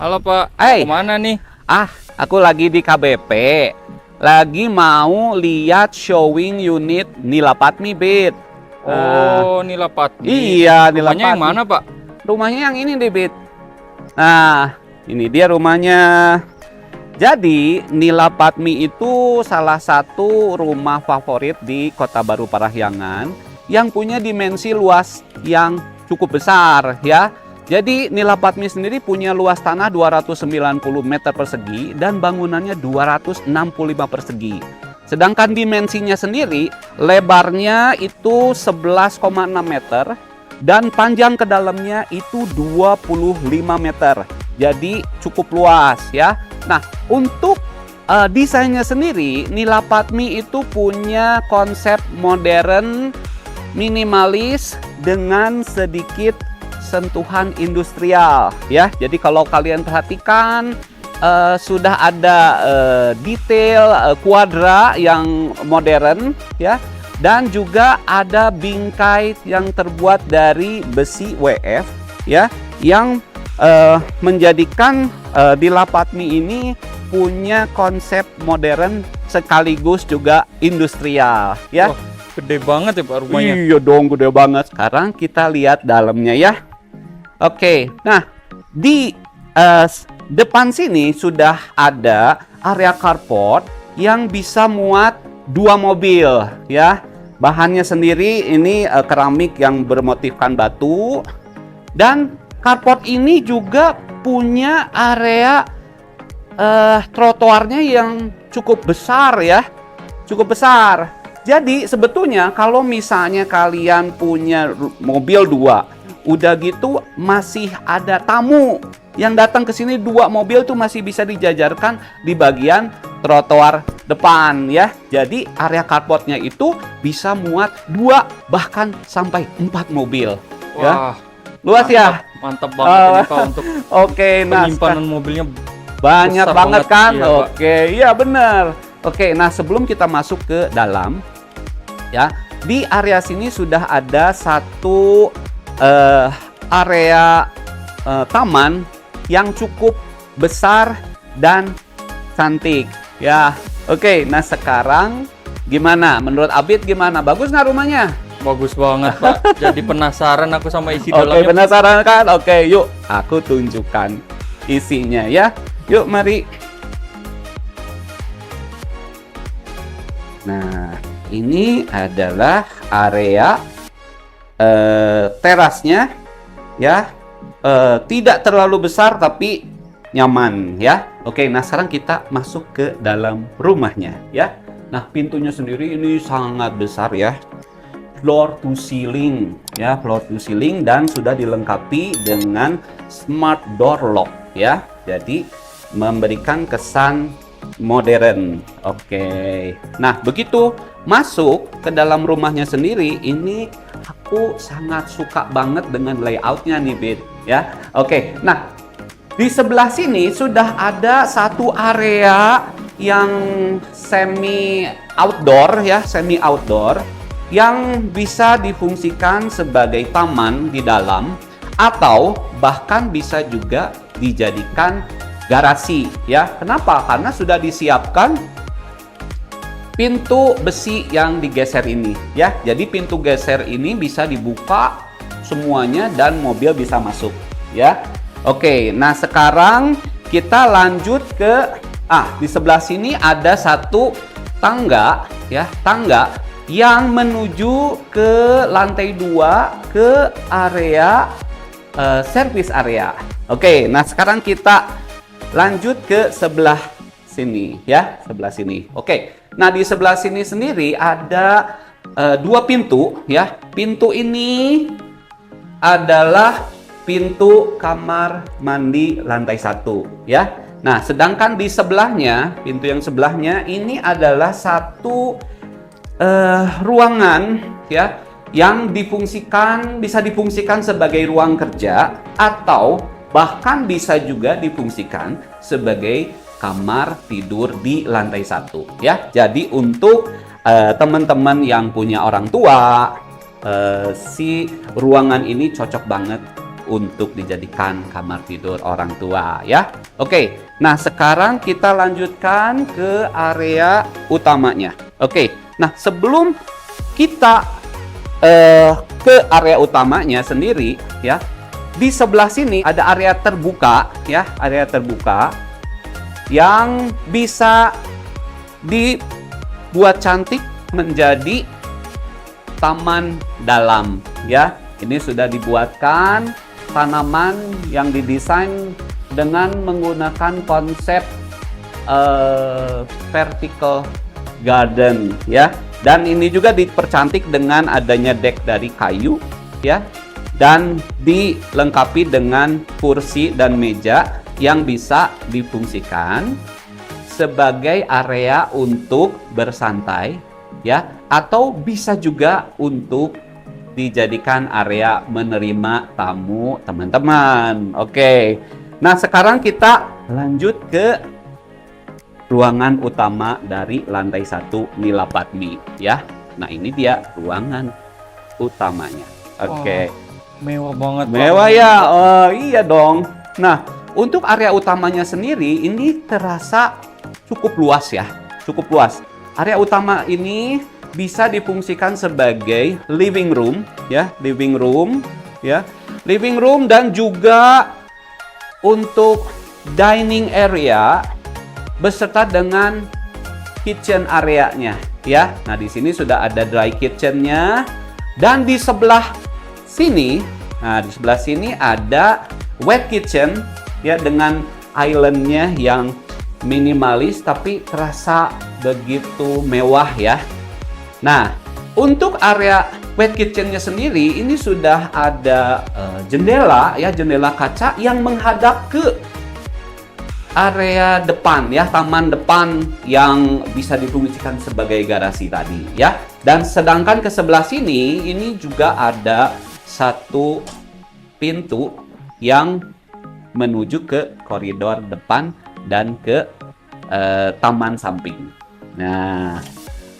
Halo Pak, Hai, kemana nih? aku lagi di KBP. Lagi mau lihat showing unit Nila Patmi, Bit. Nah, Oh, Nila Patmi. iya, Nila Rumahnya yang Patmi. mana Pak? Rumahnya yang ini deh, Bit. Nah, ini dia rumahnya. Jadi, Nila Patmi itu salah satu rumah favorit di Kota Baru Parahyangan yang punya dimensi luas yang cukup besar, ya. Jadi Nila Patmi sendiri punya luas tanah 290 meter persegi dan bangunannya 265 persegi. Sedangkan dimensinya sendiri lebarnya itu 11,6 meter dan panjang ke dalamnya itu 25 meter. Jadi cukup luas ya. Nah, untuk desainnya sendiri Nila Patmi itu punya konsep modern, minimalis dengan sedikit sentuhan industrial ya. Jadi kalau kalian perhatikan sudah ada detail kuadra yang modern ya, dan juga ada bingkai yang terbuat dari besi WF ya, yang menjadikan Nila Patmi ini punya konsep modern sekaligus juga industrial ya. Wah, gede banget ya Pak rumahnya. Iya dong, gede banget. Sekarang kita lihat dalamnya ya. Oke, nah di depan sini sudah ada area carport yang bisa muat 2 mobil ya. Bahannya sendiri ini keramik yang bermotifkan batu, dan carport ini juga punya area trotoarnya yang cukup besar ya, cukup besar. Jadi sebetulnya kalau misalnya kalian punya mobil 2, udah gitu masih ada tamu yang datang ke sini, 2 mobil tuh masih bisa dijajarkan di bagian trotoar depan ya. Jadi area carportnya itu bisa muat 2 bahkan sampai 4 mobil. Wah, Ya. Luas ya. mantap banget ini Pak untuk Oke, nah penyimpanan mobilnya. banyak besar banget kan? Iya, Pak. Oke, iya bener. Oke, nah sebelum kita masuk ke dalam ya, di area sini sudah ada satu area taman yang cukup besar dan cantik ya. Oke, nah sekarang gimana? Menurut Abid gimana? Bagus nggak rumahnya? Bagus banget Pak. Jadi penasaran aku sama isi Oke, dalamnya. penasaran kan? Oke, yuk aku tunjukkan isinya ya. Yuk, mari. Nah, ini adalah area terasnya ya, tidak terlalu besar tapi nyaman ya. Oke, nah sekarang kita masuk ke dalam rumahnya ya. Nah, pintunya sendiri ini sangat besar ya, floor to ceiling ya, floor to ceiling, dan sudah dilengkapi dengan smart door lock ya. Jadi memberikan kesan modern. Oke. Nah, begitu masuk ke dalam rumahnya sendiri, ini aku sangat suka banget dengan layoutnya nih, Bit. Ya, oke. Nah, di sebelah sini sudah ada satu area yang semi outdoor ya, semi outdoor, yang bisa difungsikan sebagai taman di dalam, atau bahkan bisa juga dijadikan garasi ya. Kenapa? Karena sudah disiapkan pintu besi yang digeser ini ya. Jadi pintu geser ini bisa dibuka semuanya dan mobil bisa masuk ya. Oke, nah sekarang kita lanjut ke di sebelah sini ada satu tangga ya, tangga yang menuju ke lantai 2 ke area service area. Oke, nah sekarang kita lanjut ke sebelah sini ya, sebelah sini. Oke, nah di sebelah sini sendiri ada 2 pintu ya. Pintu ini adalah pintu kamar mandi lantai 1 ya. Nah, sedangkan di sebelahnya, pintu yang sebelahnya ini adalah satu ruangan ya, yang bisa difungsikan sebagai ruang kerja, atau bahkan bisa juga difungsikan sebagai kamar tidur di lantai 1 ya. Jadi untuk teman-teman yang punya orang tua, si ruangan ini cocok banget untuk dijadikan kamar tidur orang tua ya. Oke, nah sekarang kita lanjutkan ke area utamanya. Oke, nah sebelum kita ke area utamanya sendiri ya, di sebelah sini ada area terbuka ya, area terbuka yang bisa dibuat cantik menjadi taman dalam ya. Ini sudah dibuatkan tanaman yang didesain dengan menggunakan konsep vertical garden ya. Dan ini juga dipercantik dengan adanya deck dari kayu ya. Dan dilengkapi dengan kursi dan meja yang bisa difungsikan sebagai area untuk bersantai ya, atau bisa juga untuk dijadikan area menerima tamu teman-teman. Oke. Nah, sekarang kita lanjut ke ruangan utama dari lantai 1 Nila Padmi ya. Nah, ini dia ruangan utamanya. Oke. Mewah banget. Mewah ya. Oh, iya dong. Nah, untuk area utamanya sendiri ini terasa cukup luas ya. Cukup luas. Area utama ini bisa difungsikan sebagai living room ya, living room ya. Living room dan juga untuk dining area beserta dengan kitchen area-nya ya. Nah, di sini sudah ada dry kitchen-nya dan di sebelah sini, nah di sebelah sini ada wet kitchen ya, dengan island-nya yang minimalis tapi terasa begitu mewah ya. Nah, untuk area wet kitchen-nya sendiri ini sudah ada jendela ya, jendela kaca yang menghadap ke area depan ya, taman depan yang bisa difungsikan sebagai garasi tadi ya. Dan sedangkan ke sebelah sini ini juga ada satu pintu yang menuju ke koridor depan dan ke taman samping. Nah,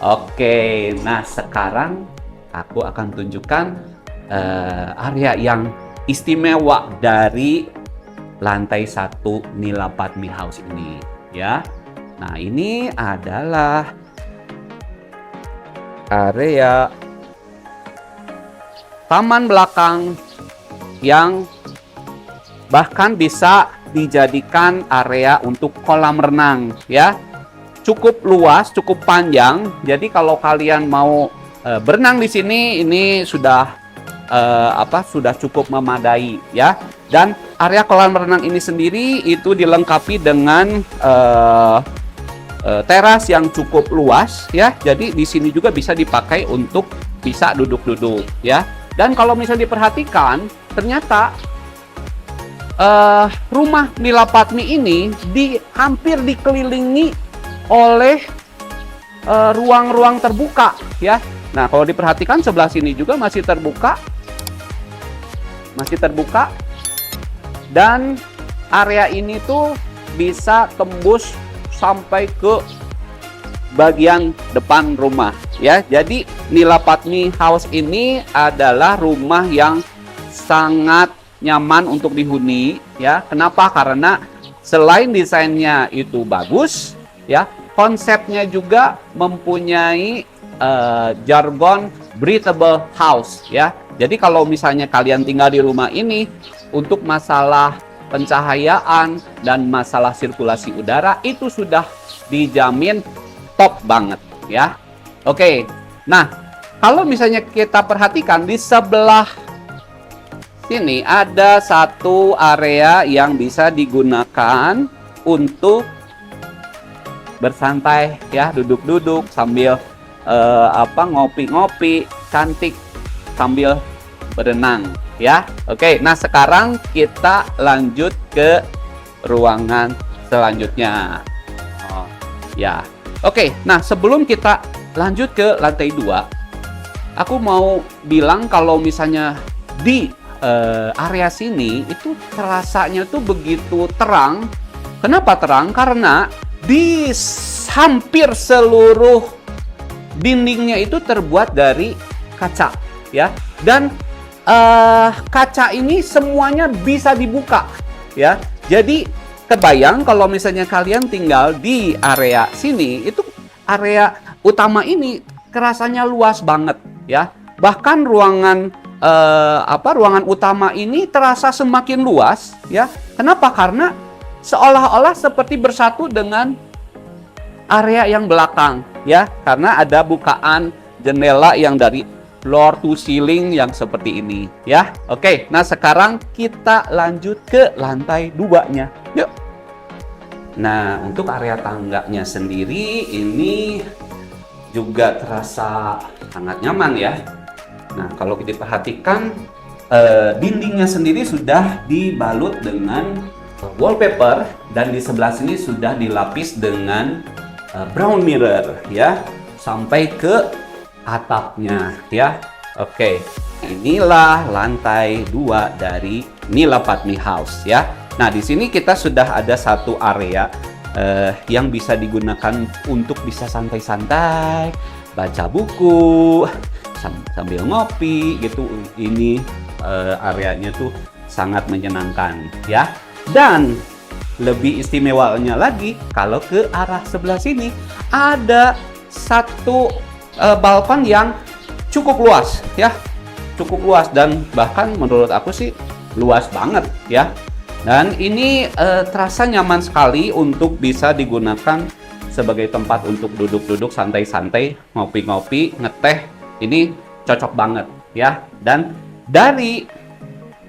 oke. Nah, sekarang aku akan tunjukkan area yang istimewa dari lantai 1 Nila Padmi House ini ya. Nah, ini adalah area taman belakang yang bahkan bisa dijadikan area untuk kolam renang ya. Cukup luas, cukup panjang. Jadi kalau kalian mau berenang di sini, ini sudah sudah cukup memadai ya. Dan area kolam renang ini sendiri itu dilengkapi dengan teras yang cukup luas ya. Jadi di sini juga bisa dipakai untuk bisa duduk-duduk ya. Dan kalau misalnya diperhatikan, ternyata rumah Nila Padmi ini hampir dikelilingi oleh ruang-ruang terbuka ya. Nah, kalau diperhatikan sebelah sini juga masih terbuka. Dan area ini tuh bisa tembus sampai ke bagian depan rumah ya. Jadi Nila Padmi House ini adalah rumah yang sangat nyaman untuk dihuni ya. Kenapa? Karena selain desainnya itu bagus ya, konsepnya juga mempunyai jargon breathable house ya. Jadi kalau misalnya kalian tinggal di rumah ini, untuk masalah pencahayaan dan masalah sirkulasi udara itu sudah dijamin top banget ya. Oke. Nah, kalau misalnya kita perhatikan di sebelah sini ada satu area yang bisa digunakan untuk bersantai ya, duduk-duduk sambil ngopi-ngopi cantik sambil berenang ya. Oke, nah sekarang kita lanjut ke ruangan selanjutnya. Ya. Oke, nah sebelum kita lanjut ke lantai 2, aku mau bilang kalau misalnya di area sini itu terasanya tuh begitu terang. Kenapa terang? Karena di hampir seluruh dindingnya itu terbuat dari kaca ya. Dan kaca ini semuanya bisa dibuka, ya. Jadi kebayang kalau misalnya kalian tinggal di area sini, itu area utama ini kerasanya luas banget, ya. Bahkan ruangan ruangan utama ini terasa semakin luas, ya. Kenapa? Karena seolah-olah seperti bersatu dengan area yang belakang, ya. Karena ada bukaan jendela yang dari floor to ceiling yang seperti ini, ya. Oke, nah sekarang kita lanjut ke lantai 2-nya. Yuk. Nah, untuk area tangganya sendiri ini juga terasa sangat nyaman, ya. Nah, kalau kita perhatikan dindingnya sendiri sudah dibalut dengan wallpaper dan di sebelah sini sudah dilapis dengan brown mirror, ya, sampai ke atapnya, ya. Oke, inilah lantai 2 dari Nila Padmi House, ya. Nah, di sini kita sudah ada satu area yang bisa digunakan untuk bisa santai-santai, baca buku, sambil ngopi gitu. Ini areanya tuh sangat menyenangkan, ya. Dan lebih istimewanya lagi, kalau ke arah sebelah sini ada satu balkon yang cukup luas, ya. Cukup luas dan bahkan menurut aku sih luas banget, ya. Dan ini terasa nyaman sekali untuk bisa digunakan sebagai tempat untuk duduk-duduk santai-santai, ngopi-ngopi, ngeteh. Ini cocok banget, ya. Dan dari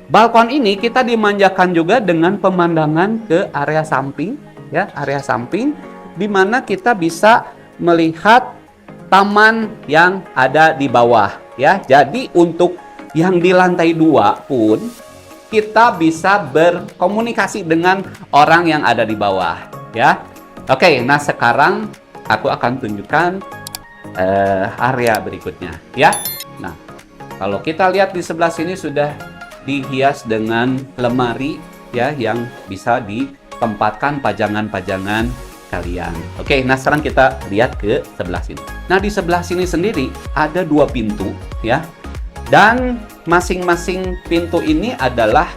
balkon ini kita dimanjakan juga dengan pemandangan ke area samping, ya, area samping di mana kita bisa melihat taman yang ada di bawah, ya. Jadi untuk yang di lantai 2 pun kita bisa berkomunikasi dengan orang yang ada di bawah, ya. Oke, nah sekarang aku akan tunjukkan area berikutnya, ya. Nah, kalau kita lihat di sebelah sini sudah dihias dengan lemari, ya, yang bisa ditempatkan pajangan-pajangan kalian. Oke, nah sekarang kita lihat ke sebelah sini. Nah, di sebelah sini sendiri ada 2 pintu, ya. Dan masing-masing pintu ini adalah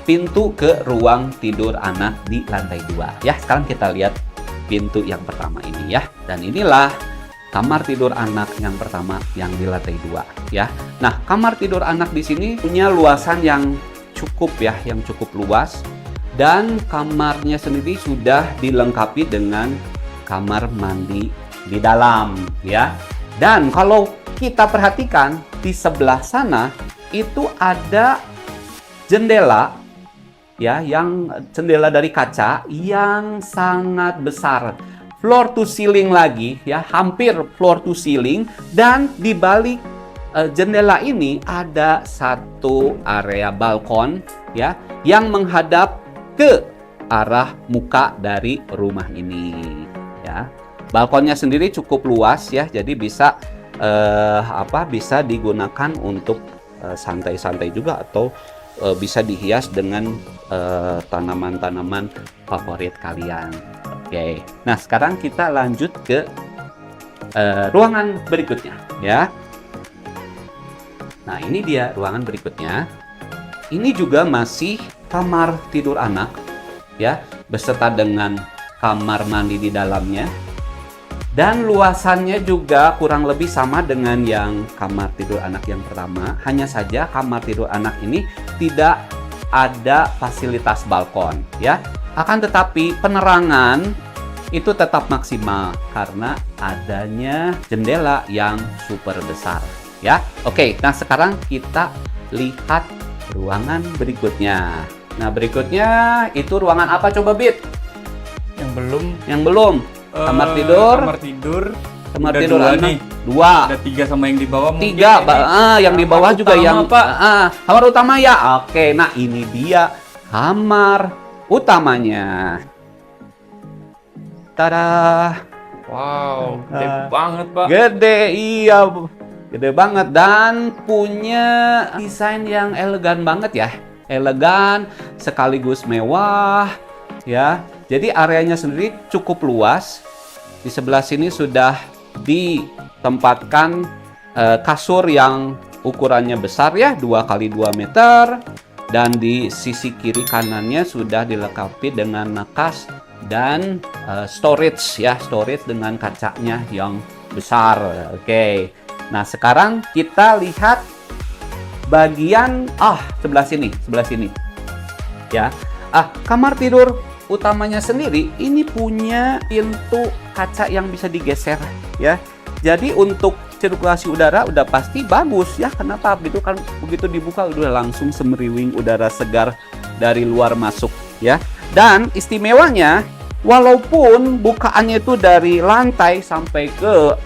pintu ke ruang tidur anak di lantai 2. Ya, sekarang kita lihat pintu yang pertama ini, ya. Dan inilah kamar tidur anak yang pertama yang di lantai 2, ya. Nah, kamar tidur anak di sini punya luasan yang cukup, ya, yang cukup luas. Dan kamarnya sendiri sudah dilengkapi dengan kamar mandi di dalam, ya. Dan kalau kita perhatikan di sebelah sana itu ada jendela, ya, yang jendela dari kaca yang sangat besar, floor to ceiling lagi, ya, hampir floor to ceiling. Dan di balik jendela ini ada satu area balkon, ya, yang menghadap ke arah muka dari rumah ini, ya. Balkonnya sendiri cukup luas, ya, jadi bisa bisa digunakan untuk santai-santai juga atau bisa dihias dengan tanaman-tanaman favorit kalian. Oke, nah sekarang kita lanjut ke ruangan berikutnya, ya. Nah, ini dia ruangan berikutnya. Ini juga masih kamar tidur anak, ya, beserta dengan kamar mandi di dalamnya. Dan luasannya juga kurang lebih sama dengan yang kamar tidur anak yang pertama. Hanya saja kamar tidur anak ini tidak ada fasilitas balkon, ya. Akan tetapi penerangan itu tetap maksimal karena adanya jendela yang super besar, ya. Oke, nah sekarang kita lihat ruangan berikutnya. Nah, berikutnya itu ruangan apa coba, Bit? Yang belum. Kamar tidur dua anak. nih. 2. Ada 3 sama yang di bawah mungkin. 3, yang di bawah juga yang Pak. kamar utama, ya. Oke, nah ini dia kamar utamanya. Tada. Wow, gede banget, Pak. Gede, iya. Gede banget dan punya desain yang elegan banget, ya. Elegan sekaligus mewah, ya. Jadi areanya sendiri cukup luas. Di sebelah sini sudah ditempatkan kasur yang ukurannya besar ya, 2 kali 2 meter. Dan di sisi kiri kanannya sudah dilengkapi dengan nakas dan storage ya, storage dengan kacanya yang besar. Oke. Nah, sekarang kita lihat bagian sebelah sini. Ya. Kamar tidur utamanya sendiri ini punya pintu kaca yang bisa digeser ya. Jadi untuk sirkulasi udara udah pasti bagus ya. Kenapa? Begitu kan, begitu dibuka udah langsung semeriwing udara segar dari luar masuk ya. Dan istimewanya, walaupun bukaannya itu dari lantai sampai ke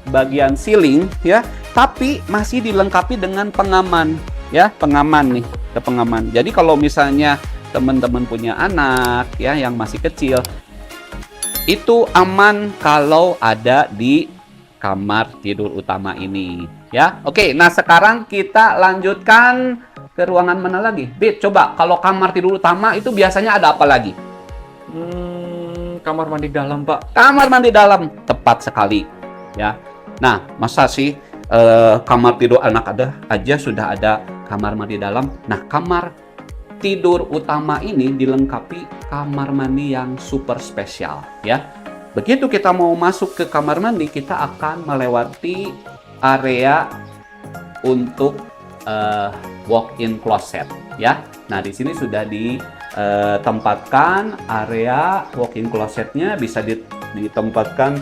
bagian ceiling ya, tapi masih dilengkapi dengan pengaman ya, pengaman nih, ke pengaman. Jadi kalau misalnya teman-teman punya anak ya yang masih kecil, itu aman kalau ada di kamar tidur utama ini ya. Oke, nah sekarang kita lanjutkan ke ruangan mana lagi? Bit, coba kalau kamar tidur utama itu biasanya ada apa lagi? Kamar mandi dalam, Pak. Kamar mandi dalam, tepat sekali ya. Nah, masa sih kamar tidur anak aja sudah ada kamar mandi dalam? Nah, kamar tidur utama ini dilengkapi kamar mandi yang super spesial ya. Begitu kita mau masuk ke kamar mandi, kita akan melewati area untuk walk-in closet ya. Nah, di sini sudah ditempatkan area walk-in closetnya, bisa ditempatkan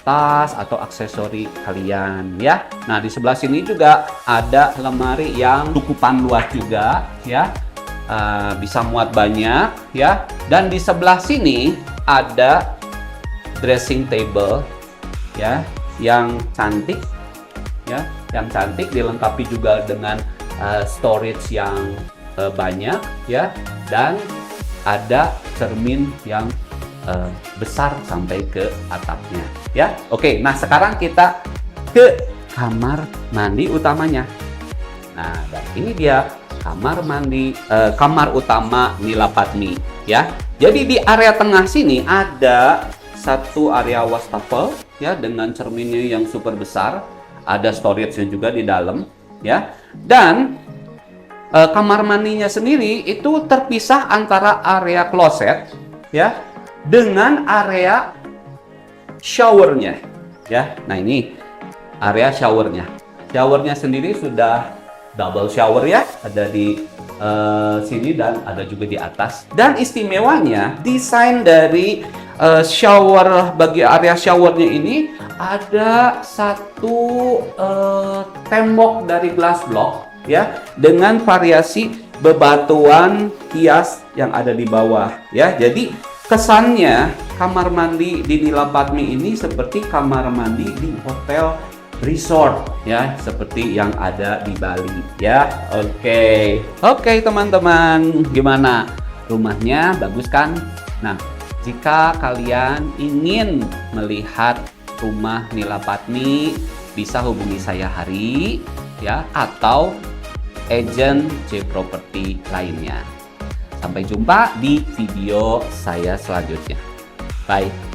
tas atau aksesori kalian ya. Nah, di sebelah sini juga ada lemari yang cukupan luas juga ya, bisa muat banyak ya. Dan di sebelah sini ada dressing table ya, yang cantik ya, yang cantik, dilengkapi juga dengan storage yang banyak ya, dan ada cermin yang besar sampai ke atapnya ya. Oke, nah sekarang kita ke kamar mandi utamanya. Nah, dan ini dia kamar mandi kamar utama Nila Padmi ya. Jadi di area tengah sini ada satu area wastafel ya, dengan cerminnya yang super besar, ada storage-nya juga di dalam ya. Dan kamar mandinya sendiri itu terpisah antara area kloset ya dengan area showernya ya. Nah, ini area showernya. Showernya sendiri sudah double shower ya, ada di sini dan ada juga di atas. Dan istimewanya, desain dari shower, bagi area showernya ini ada satu tembok dari glass block ya, dengan variasi bebatuan hias yang ada di bawah ya. Jadi kesannya kamar mandi di Nila Padmi ini seperti kamar mandi di hotel resort ya, seperti yang ada di Bali ya. Oke teman-teman, gimana? Rumahnya bagus kan? Nah, jika kalian ingin melihat rumah Nila Padmi, bisa hubungi saya Hari ya, atau agen C Property lainnya. Sampai jumpa di video saya selanjutnya. Bye.